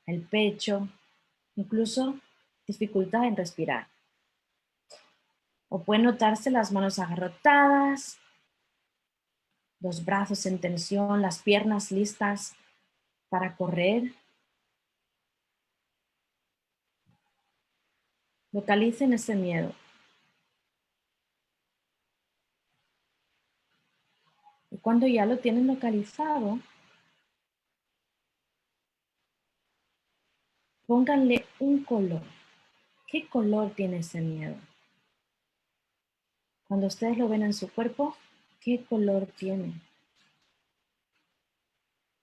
el pecho, incluso dificultad en respirar. O pueden notarse las manos agarrotadas, los brazos en tensión, las piernas listas para correr. Localicen ese miedo. Y cuando ya lo tienen localizado, pónganle un color. ¿Qué color tiene ese miedo? Cuando ustedes lo ven en su cuerpo, ¿qué color tiene?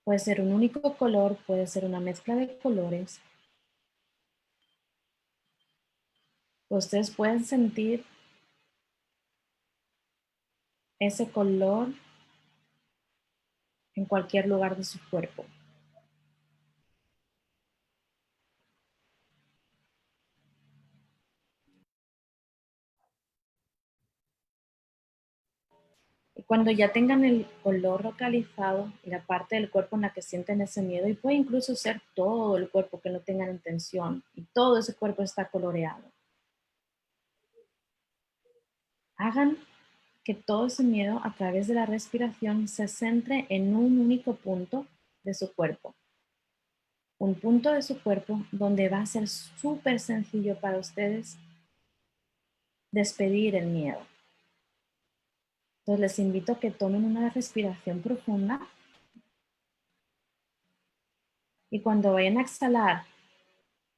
Puede ser un único color, puede ser una mezcla de colores. Ustedes pueden sentir ese color en cualquier lugar de su cuerpo. Y cuando ya tengan el color localizado y la parte del cuerpo en la que sienten ese miedo, y puede incluso ser todo el cuerpo que no tengan intención, y todo ese cuerpo está coloreado, hagan que todo ese miedo a través de la respiración se centre en un único punto de su cuerpo. Un punto de su cuerpo donde va a ser súper sencillo para ustedes despedir el miedo. Entonces les invito a que tomen una respiración profunda y cuando vayan a exhalar,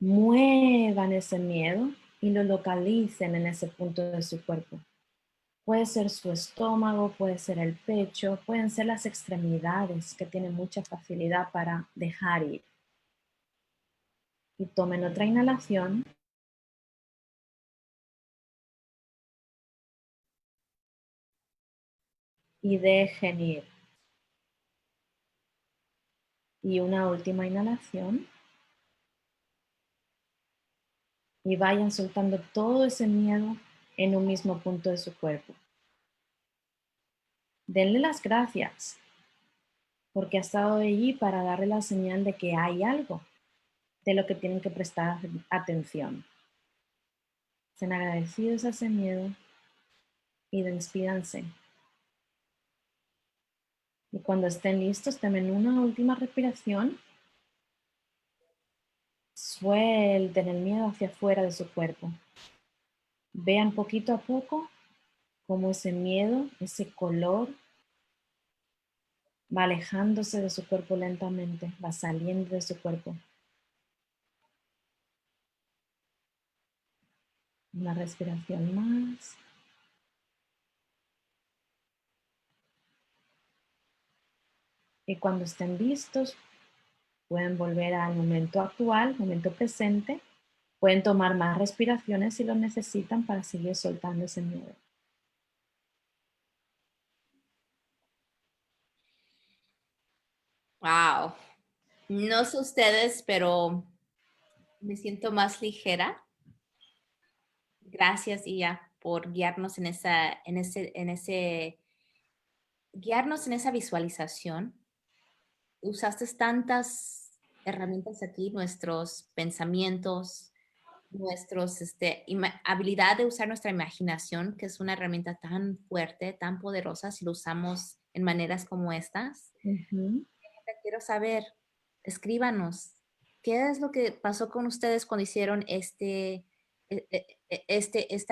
muevan ese miedo y lo localicen en ese punto de su cuerpo. Puede ser su estómago, puede ser el pecho, pueden ser las extremidades que tienen mucha facilidad para dejar ir. Y tomen otra inhalación. Y dejen ir. Y una última inhalación. Y vayan soltando todo ese miedo en un mismo punto de su cuerpo. Denle las gracias porque ha estado allí para darle la señal de que hay algo de lo que tienen que prestar atención. Sean agradecidos a ese miedo y despídanse. Y cuando estén listos, tomen una última respiración. Suelten el miedo hacia afuera de su cuerpo. Vean poquito a poco cómo ese miedo, ese color, va alejándose de su cuerpo lentamente, va saliendo de su cuerpo. Una respiración más. Y cuando estén listos, pueden volver al momento actual, momento presente. Pueden tomar más respiraciones si lo necesitan para seguir soltando ese miedo. Wow. No sé ustedes, pero me siento más ligera. Gracias, Ia, por guiarnos guiarnos en esa visualización. Usaste tantas herramientas aquí, nuestros pensamientos, habilidad de usar nuestra imaginación, que es una herramienta tan fuerte, tan poderosa, si lo usamos en maneras como estas. Ujú. Quiero saber, escríbanos, ¿qué es lo que pasó con ustedes cuando hicieron esta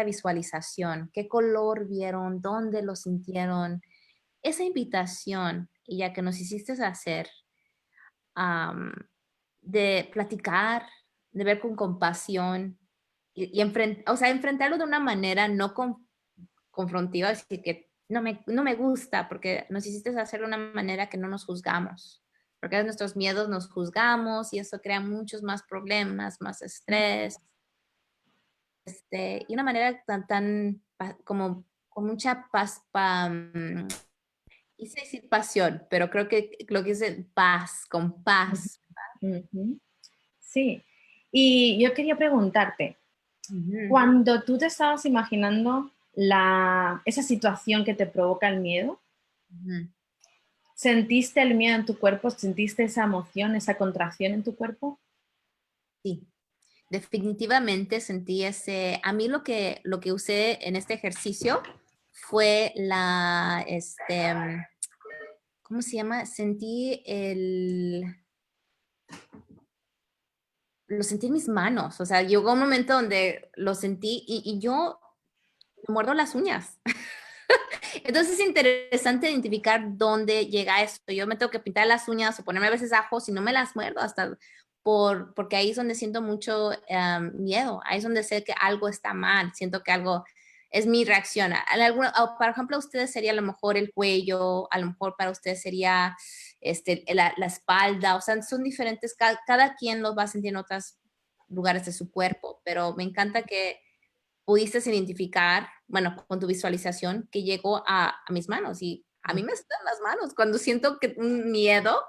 visualización? ¿Qué color vieron? ¿Dónde lo sintieron? Esa invitación, y ya que nos hiciste hacer, am, de platicar, de ver con compasión o sea, enfrentarlo de una manera no confrontiva, decir que no me gusta, porque nos hiciste hacerlo de una manera que no nos juzgamos, porque a nuestros miedos nos juzgamos y eso crea muchos más problemas, más estrés, y una manera como con mucha paz, quise decir pasión, pero creo que lo que es paz, con paz. Ujú. Sí. Y yo quería preguntarte, Ujú, cuando tú te estabas imaginando esa situación que te provoca el miedo, ujú. ¿sentiste el miedo en tu cuerpo? ¿Sentiste esa emoción, esa contracción en tu cuerpo? Sí, definitivamente sentí a mí lo que usé en este ejercicio fue ¿cómo se llama? Lo sentí en mis manos, o sea, llegó un momento donde lo sentí y yo me muerdo las uñas. Entonces es interesante identificar dónde llega esto. Yo me tengo que pintar las uñas o ponerme a veces ajos y no me las muerdo porque ahí es donde siento mucho miedo. Ahí es donde sé que algo está mal. Siento que algo es mi reacción. Por ejemplo, a ustedes sería a lo mejor el cuello, a lo mejor para ustedes sería la espalda. O sea, son diferentes. Cada quien los va a sentir en otros lugares de su cuerpo, pero me encanta que pudiste identificar, bueno, con tu visualización, que llegó a mis manos y a mí me están las manos cuando siento que un miedo,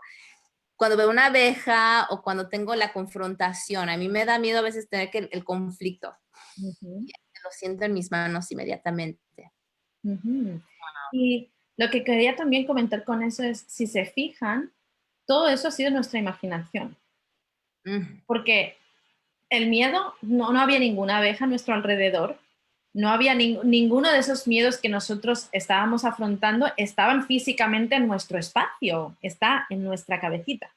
cuando veo una abeja o cuando tengo la confrontación, a mí me da miedo a veces tener el conflicto, Ujú, lo siento en mis manos inmediatamente. ujú. Y lo que quería también comentar con eso es, si se fijan, todo eso ha sido nuestra imaginación, Mm, porque el miedo, no había ninguna abeja a nuestro alrededor, no había ninguno de esos miedos que nosotros estábamos afrontando, estaban físicamente en nuestro espacio, está en nuestra cabecita.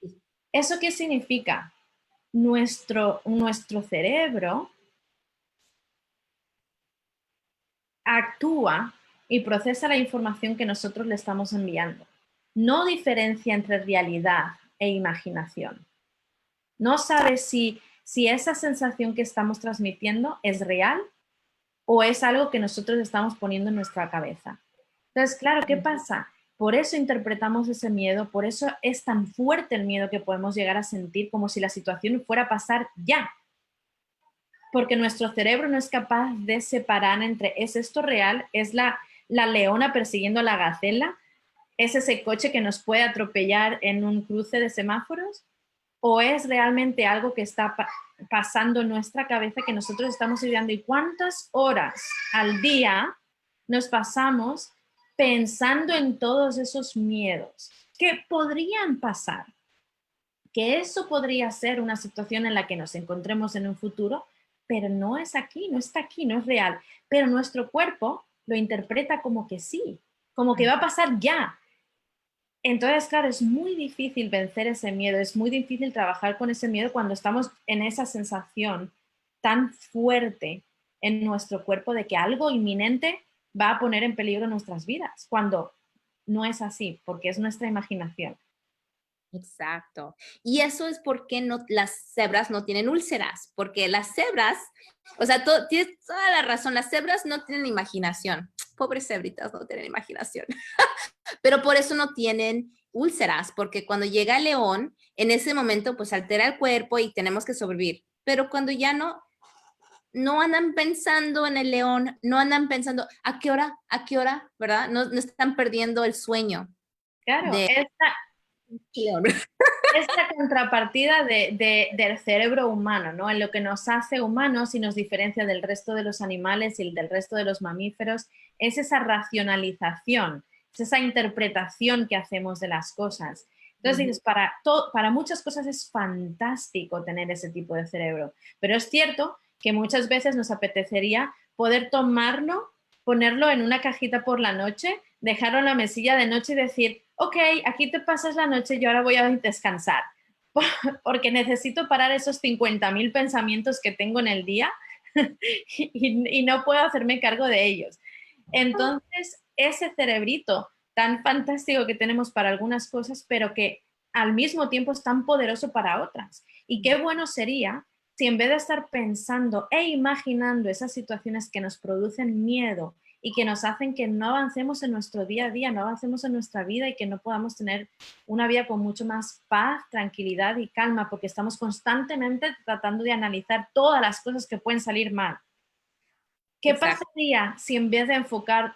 sí, ¿Eso qué significa? Nuestro cerebro actúa y procesa la información que nosotros le estamos enviando. No diferencia entre realidad e imaginación. No sabe si esa sensación que estamos transmitiendo es real o es algo que nosotros estamos poniendo en nuestra cabeza. Entonces, claro, ¿qué pasa? Por eso interpretamos ese miedo, por eso es tan fuerte el miedo que podemos llegar a sentir como si la situación fuera a pasar ya, porque nuestro cerebro no es capaz de separar entre ¿es esto real? ¿Es la leona persiguiendo a la gacela? ¿Es ese coche que nos puede atropellar en un cruce de semáforos? ¿O es realmente algo que está pasando en nuestra cabeza que nosotros estamos ideando? ¿Y cuántas horas al día nos pasamos pensando en todos esos miedos que podrían pasar? Que eso podría ser una situación en la que nos encontremos en un futuro, pero no es aquí, no está aquí, no es real. Pero nuestro cuerpo lo interpreta como que sí, como que va a pasar ya. Entonces, claro, es muy difícil vencer ese miedo, es muy difícil trabajar con ese miedo cuando estamos en esa sensación tan fuerte en nuestro cuerpo de que algo inminente va a poner en peligro nuestras vidas, cuando no es así, porque es nuestra imaginación. exacto. Y eso es porque las cebras no tienen úlceras, porque las cebras, o sea, tienes toda la razón, las cebras no tienen imaginación. Pobres cebritas no tienen imaginación. Pero por eso no tienen úlceras, porque cuando llega el león, en ese momento pues altera el cuerpo y tenemos que sobrevivir. Pero cuando ya no andan pensando en el león, no andan pensando a qué hora, ¿verdad? No están perdiendo el sueño Claro, de león. esta contrapartida del cerebro humano, ¿no? En lo que nos hace humanos y nos diferencia del resto de los animales y del resto de los mamíferos, es esa racionalización, es esa interpretación que hacemos de las cosas. Entonces, dices, para muchas cosas es fantástico tener ese tipo de cerebro, pero es cierto que muchas veces nos apetecería poder tomarlo, ponerlo en una cajita por la noche, dejarlo en la mesilla de noche y decir, ok, aquí te pasas la noche y ahora voy a descansar, porque necesito parar esos 50.000 pensamientos que tengo en el día y no puedo hacerme cargo de ellos. Entonces, ese cerebrito tan fantástico que tenemos para algunas cosas, pero que al mismo tiempo es tan poderoso para otras. Y qué bueno sería si en vez de estar pensando e imaginando esas situaciones que nos producen miedo y que nos hacen que no avancemos en nuestro día a día, no avancemos en nuestra vida y que no podamos tener una vida con mucho más paz, tranquilidad y calma, porque estamos constantemente tratando de analizar todas las cosas que pueden salir mal. ¿Qué Exacto. pasaría si en vez de enfocar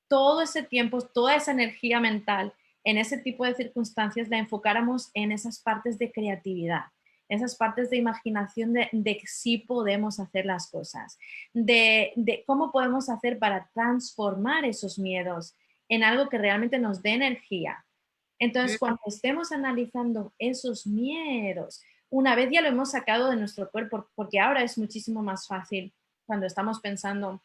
todo ese tiempo, toda esa energía mental en ese tipo de circunstancias, la enfocáramos en esas partes de creatividad, esas partes de imaginación de que sí podemos hacer las cosas, de cómo podemos hacer para transformar esos miedos en algo que realmente nos dé energía? Entonces, cuando estemos analizando esos miedos, una vez ya lo hemos sacado de nuestro cuerpo, porque ahora es muchísimo más fácil cuando estamos pensando,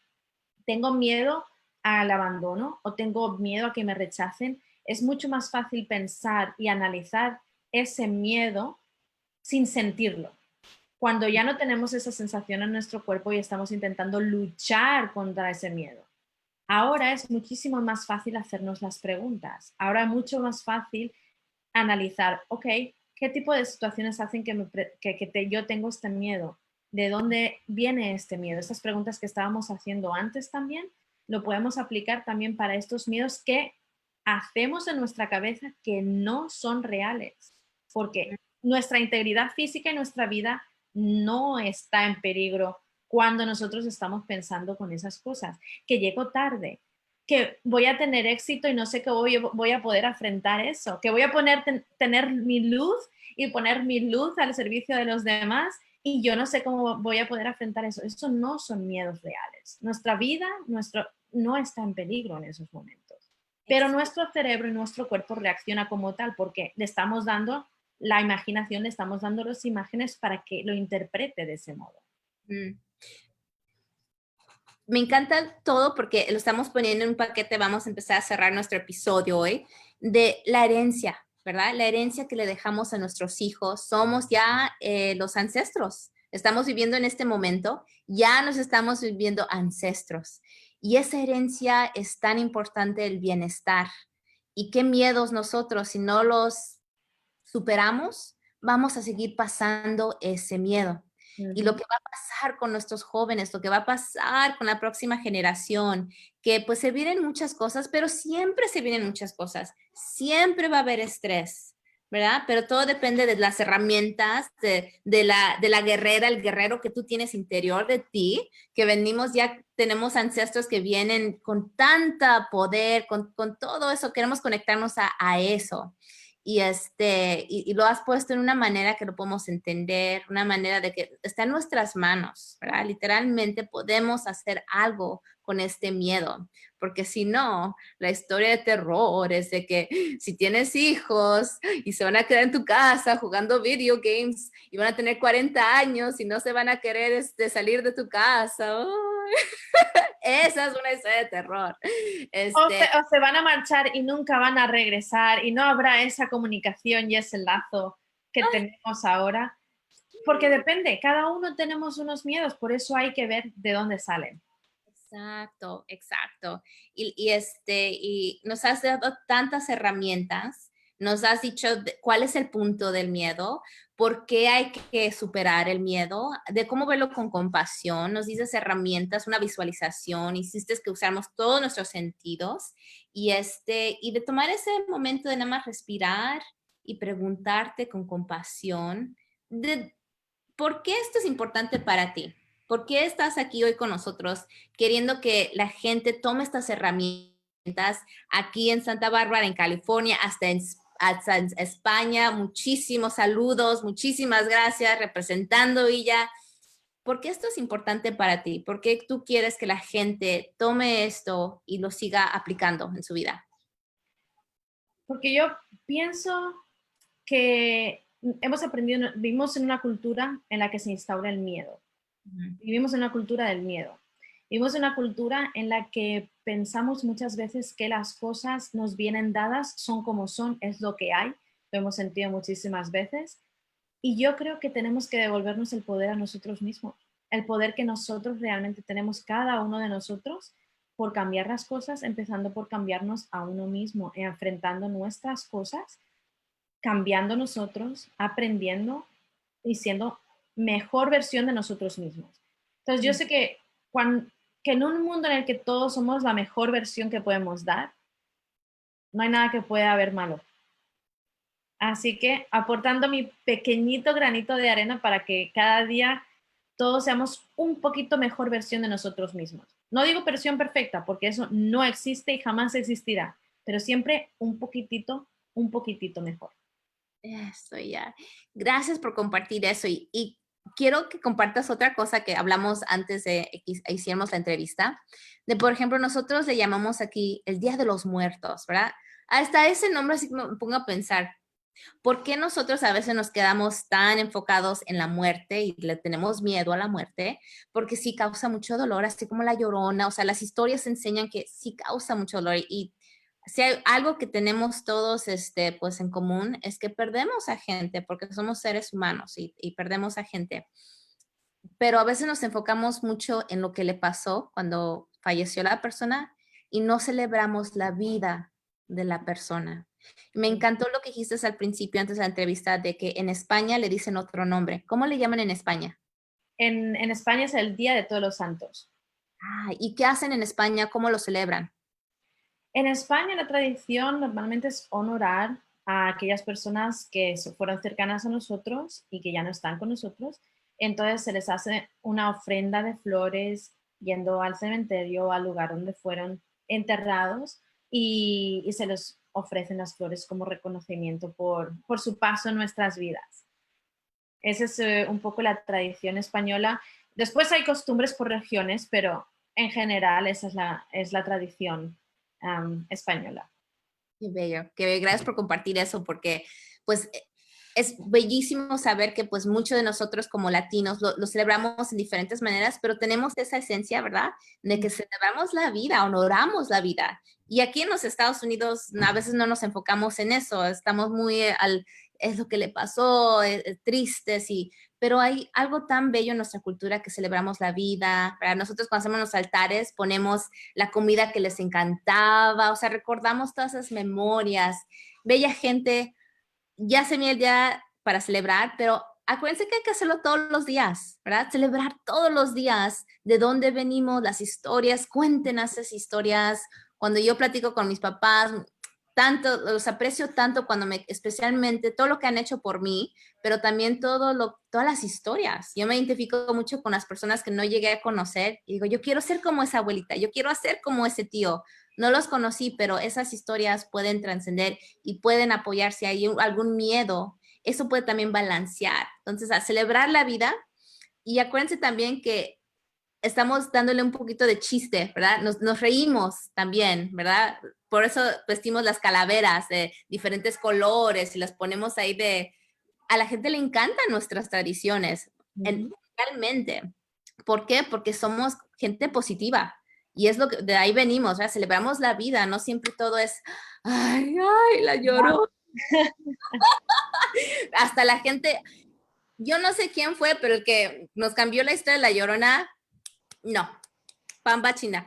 tengo miedo al abandono o tengo miedo a que me rechacen, es mucho más fácil pensar y analizar ese miedo sin sentirlo. Cuando ya no tenemos esa sensación en nuestro cuerpo y estamos intentando luchar contra ese miedo. Ahora es muchísimo más fácil hacernos las preguntas. Ahora es mucho más fácil analizar, ok, ¿qué tipo de situaciones hacen que yo tengo este miedo? ¿De dónde viene este miedo? Estas preguntas que estábamos haciendo antes también, lo podemos aplicar también para estos miedos que hacemos en nuestra cabeza que no son reales, porque nuestra integridad física y nuestra vida no está en peligro cuando nosotros estamos pensando con esas cosas, que llego tarde, que voy a tener éxito y no sé cómo voy a poder afrontar eso, que voy a tener mi luz y poner mi luz al servicio de los demás y yo no sé cómo voy a poder afrontar eso. Eso no son miedos reales. Nuestra vida no está en peligro en esos momentos. Pero nuestro cerebro y nuestro cuerpo reacciona como tal porque le estamos dando la imaginación, le estamos dando las imágenes para que lo interprete de ese modo. Me encanta todo porque lo estamos poniendo en un paquete, vamos a empezar a cerrar nuestro episodio hoy, de la herencia, ¿verdad? La herencia que le dejamos a nuestros hijos. Somos ya los ancestros. Estamos viviendo en este momento, ya nos estamos viviendo ancestros. Y esa herencia es tan importante, el bienestar. Y qué miedos nosotros, si no los superamos, vamos a seguir pasando ese miedo. Y lo que va a pasar con nuestros jóvenes, lo que va a pasar con la próxima generación, que pues se vienen muchas cosas, pero siempre se vienen muchas cosas. Siempre va a haber estrés, ¿verdad? Pero todo depende de las herramientas, de la guerrera, el guerrero que tú tienes interior de ti, que venimos, ya tenemos ancestros que vienen con tanta poder, con todo eso, queremos conectarnos a eso. Y lo has puesto en una manera que lo podemos entender, una manera de que está en nuestras manos, ¿verdad? Literalmente podemos hacer algo con este miedo, porque si no, la historia de terror es de que si tienes hijos y se van a quedar en tu casa jugando video games y van a tener 40 años y no se van a querer salir de tu casa. ¡Ay! Esa es una historia de terror. O se van a marchar y nunca van a regresar y no habrá esa comunicación y ese lazo que tenemos ahora. Porque depende, cada uno tenemos unos miedos, por eso hay que ver de dónde salen. Exacto, exacto. Y nos has dado tantas herramientas, nos has dicho cuál es el punto del miedo, por qué hay que superar el miedo, de cómo verlo con compasión, nos dices herramientas, una visualización, hiciste que usáramos todos nuestros sentidos y de tomar ese momento de nada más respirar y preguntarte con compasión de por qué esto es importante para ti. ¿Por qué estás aquí hoy con nosotros queriendo que la gente tome estas herramientas aquí en Santa Bárbara, en California, hasta en España? Muchísimos saludos, muchísimas gracias representando Villa. ¿Por qué esto es importante para ti? ¿Por qué tú quieres que la gente tome esto y lo siga aplicando en su vida? Porque yo pienso que hemos aprendido, vivimos en una cultura en la que se instaura el miedo. Vivimos en una cultura del miedo. Vivimos en una cultura en la que pensamos muchas veces que las cosas nos vienen dadas, son como son, es lo que hay. Lo hemos sentido muchísimas veces. Y yo creo que tenemos que devolvernos el poder a nosotros mismos, el poder que nosotros realmente tenemos, cada uno de nosotros, por cambiar las cosas, empezando por cambiarnos a uno mismo, enfrentando nuestras cosas, cambiando nosotros, aprendiendo y siendo mejor versión de nosotros mismos. Entonces, yo sé que en un mundo en el que todos somos la mejor versión que podemos dar, no hay nada que pueda haber malo. Así que aportando mi pequeñito granito de arena para que cada día todos seamos un poquito mejor versión de nosotros mismos. No digo versión perfecta, porque eso no existe y jamás existirá, pero siempre un poquitito mejor. Eso ya. Gracias por compartir eso y quiero que compartas otra cosa que hablamos antes de que hiciéramos la entrevista, de por ejemplo nosotros le llamamos aquí el Día de los Muertos, ¿verdad? Hasta ese nombre así me pongo a pensar, ¿por qué nosotros a veces nos quedamos tan enfocados en la muerte y le tenemos miedo a la muerte? Porque sí causa mucho dolor, así como la Llorona, o sea, las historias enseñan que sí causa mucho dolor y si hay algo que tenemos todos pues en común es que perdemos a gente porque somos seres humanos y perdemos a gente. Pero a veces nos enfocamos mucho en lo que le pasó cuando falleció la persona y no celebramos la vida de la persona. Me encantó lo que dijiste al principio, antes de la entrevista, de que en España le dicen otro nombre. ¿Cómo le llaman en España? En España es el Día de Todos los Santos. Ah, ¿y qué hacen en España? ¿Cómo lo celebran? En España la tradición normalmente es honorar a aquellas personas que fueron cercanas a nosotros y que ya no están con nosotros. Entonces se les hace una ofrenda de flores yendo al cementerio, al lugar donde fueron enterrados y se les ofrecen las flores como reconocimiento por su paso en nuestras vidas. Esa es un poco la tradición española. Después hay costumbres por regiones, pero en general esa es la tradición española. Qué bello, qué bello. Gracias por compartir eso porque pues es bellísimo saber que pues muchos de nosotros como latinos lo celebramos en diferentes maneras, pero tenemos esa esencia, ¿verdad? De que celebramos la vida, honoramos la vida. Y aquí en los Estados Unidos a veces no nos enfocamos en eso, estamos muy es lo que le pasó, tristes pero hay algo tan bello en nuestra cultura que celebramos la vida. Para nosotros cuando hacemos los altares ponemos la comida que les encantaba, o sea, recordamos todas esas memorias. Bella gente, ya se viene el día para celebrar, pero acuérdense que hay que hacerlo todos los días, ¿verdad? Celebrar todos los días de dónde venimos, las historias, cuenten esas historias. Cuando yo platico con mis papás, tanto, los aprecio tanto cuando especialmente todo lo que han hecho por mí, pero también todas las historias. Yo me identifico mucho con las personas que no llegué a conocer y digo, yo quiero ser como esa abuelita, yo quiero hacer como ese tío. No los conocí, pero esas historias pueden trascender y pueden apoyar si hay algún miedo. Eso puede también balancear. Entonces, a celebrar la vida y acuérdense también que estamos dándole un poquito de chiste, ¿verdad? Nos reímos también, ¿verdad? Por eso vestimos las calaveras de diferentes colores y las ponemos ahí a la gente le encantan nuestras tradiciones, realmente. ¿Por qué? Porque somos gente positiva. Y es lo que de ahí venimos, ¿verdad? Celebramos la vida, no siempre todo es, ay, la lloró. Hasta la gente, yo no sé quién fue, pero el que nos cambió la historia de la Llorona, no, pamba china.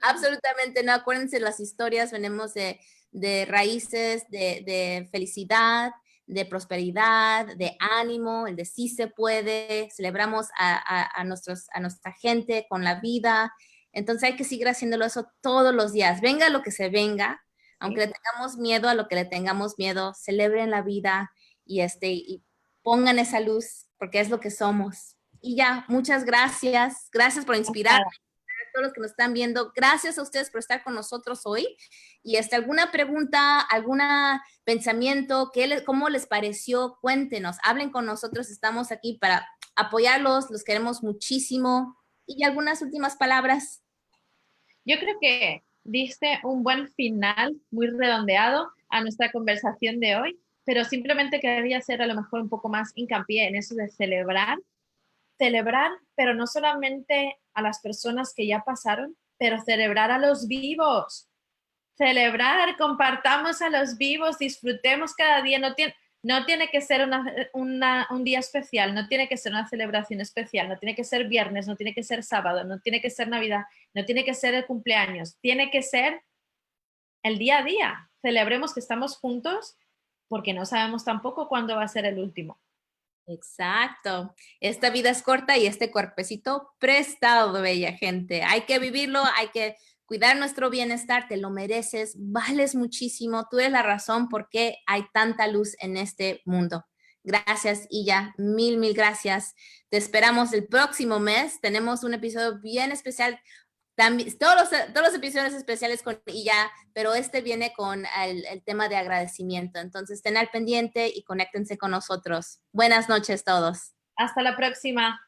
Absolutamente no, acuérdense, las historias venimos de raíces, de felicidad, de prosperidad, de ánimo, el de sí se puede. Celebramos a nuestra gente con la vida. Entonces hay que seguir haciéndolo eso todos los días. Venga lo que se venga, aunque le tengamos miedo a lo que le tengamos miedo, celebren la vida y pongan esa luz, porque es lo que somos. Y ya, muchas gracias. Gracias por inspirarme. A todos los que nos están viendo, gracias a ustedes por estar con nosotros hoy. Y alguna pregunta, algún pensamiento, ¿cómo les pareció? Cuéntenos, hablen con nosotros, estamos aquí para apoyarlos, los queremos muchísimo. Y algunas últimas palabras. Yo creo que diste un buen final, muy redondeado a nuestra conversación de hoy, pero simplemente quería hacer a lo mejor un poco más hincapié en eso de celebrar, pero no solamente a las personas que ya pasaron, pero celebrar a los vivos. Celebrar, compartamos a los vivos, disfrutemos cada día. No tiene que ser un día especial, no tiene que ser una celebración especial, no tiene que ser viernes, no tiene que ser sábado, no tiene que ser Navidad, no tiene que ser el cumpleaños, tiene que ser el día a día. Celebremos que estamos juntos porque no sabemos tampoco cuándo va a ser el último. Exacto. Esta vida es corta y este cuerpecito prestado, bella gente. Hay que vivirlo, hay que cuidar nuestro bienestar, te lo mereces, vales muchísimo. Tú eres la razón por qué hay tanta luz en este mundo. Gracias, Iya. Mil gracias. Te esperamos el próximo mes. Tenemos un episodio bien especial. También, todos los episodios especiales con Iya, pero este viene con el tema de agradecimiento. Entonces, estén al pendiente y conéctense con nosotros. Buenas noches todos. Hasta la próxima.